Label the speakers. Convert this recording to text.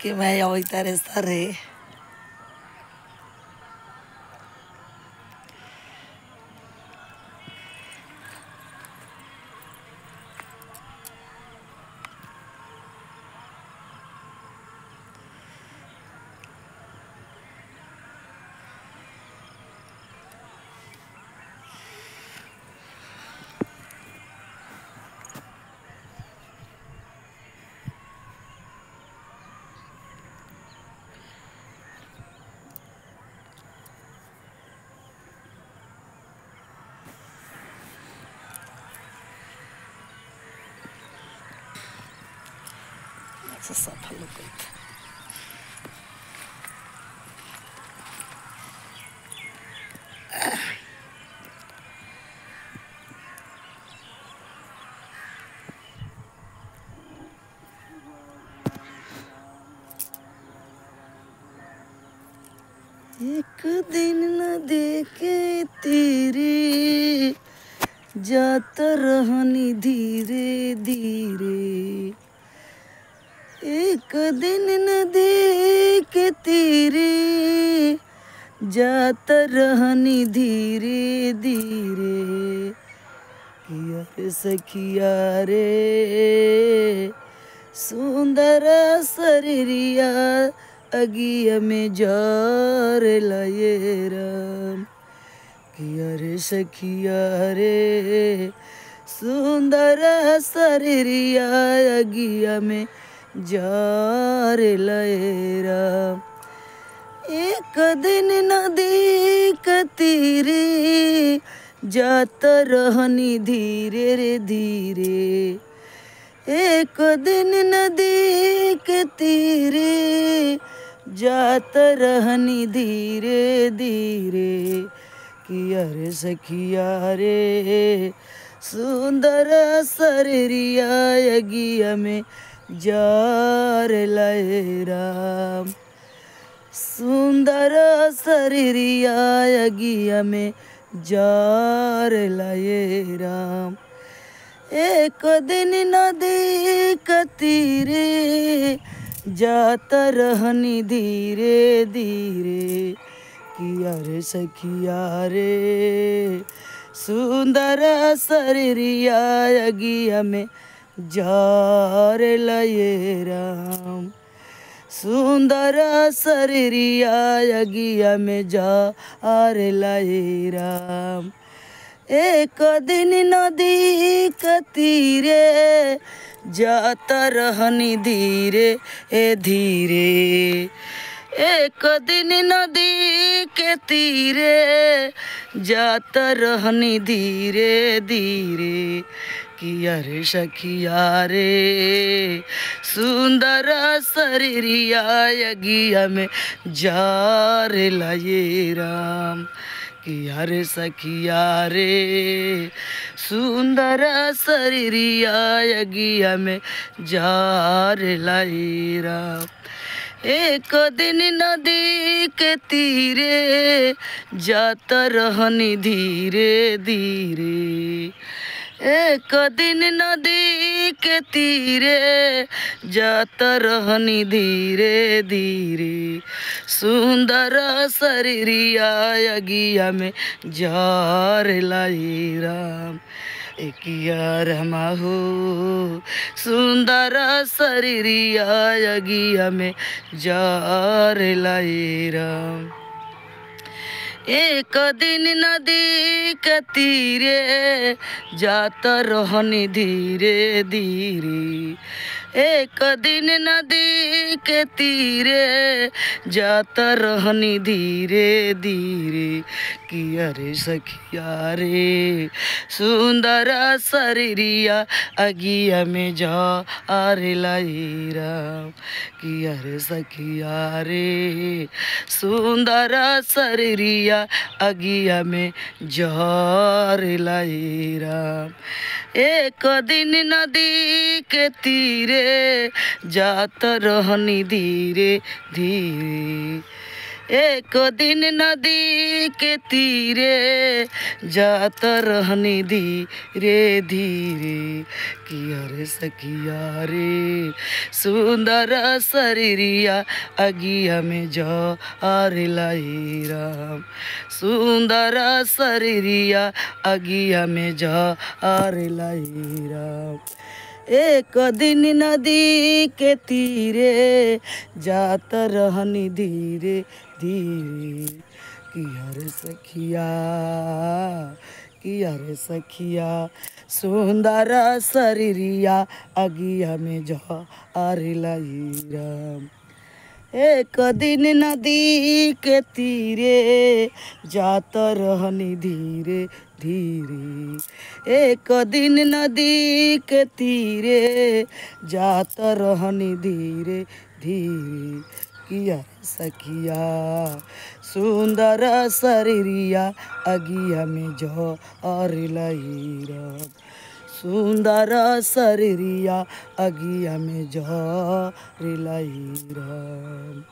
Speaker 1: que me voy a estar esta re. Essa sopa louca. एक दिन न देखे तेरे जाता रहनी धीरे धीरे। एक दिन न देखे तेरे जाता रहनी धीरे धीरे। किया रे सखिया रे सुंदर शरीरिया अगिया में जार लाए राम। किया रे सखिया रे सुंदर शरीरिया अगिया में जार लाए राम। एक दिन न देखती रे जाता रहनी धीरे रे धीरे। एक दिन न देखती रे जाता रहनी धीरे धीरे। किया रे सखिया रे सुंदर शरीरिया अगिया में जार लाए राम। सुंदर शरीरिया अगिया में जार लाए राम। एक दिन न देखती रे जाता रहनी धीरे धीरे। किया रे सखिया रे सुंदर शरीरिया अगिया में जार लाए राम। सुंदर शरीरिया अगिया में जार लाए राम। एक दिन न देखती रे जाता रहनी धीरे धीरे। एक दिन न देखती रे जाता रहनी धीरे धीरे। किया रे सखिया रे सुंदर शरीरिया अगिया में जार लाए राम। किया रे सखिया रे सुंदर शरीरिया अगिया में जार लाए राम। एक दिन न देखती रे जाता रहनी धीरे धीरे। एक दिन न देखती रे जाता रहनी धीरे धीरे। सुंदर शरीरिया अगिया में जार लाए राम। किया रमा हो सुंदर शरीरिया अगिया में जार लाए राम। एक दिन न देखती रे जाता रहनी धीरे धीरे। एक दिन न देखती रे जाता रहनी धीरे धीरे। किया रे सखिया रे सुंदर शरीरिया अगिया में जार लाए राम। किया रे सखिया रे सुंदर शरीरिया अगिया में जार लाए राम। एक दिन न देखती रे जाता रहनी धीरे धीरे। एक दिन नदी के तीरे जात रहनी धीरे धीरे किया रे सखिया रे सुंदर शरीरिया अगिया में जार लाई राम सुंदर शरीरिया अगिया में जार लाई राम एक दिन नदी के तीरे जात रहनी धीरे धीरे किया रे सखिया किया रे सखिया सुंदर शरीरिया अगिया में जार लाई राम एक दिन नदी के तीरे जात रहनी धीरे धीरे एक दिन नदी के तीरे जात रहनी धीरे धीरे किया सखिया सुंदर शरीरिया अगिया में जार लाई राम सुंदर शरीरिया अगिया में जार लाई राम।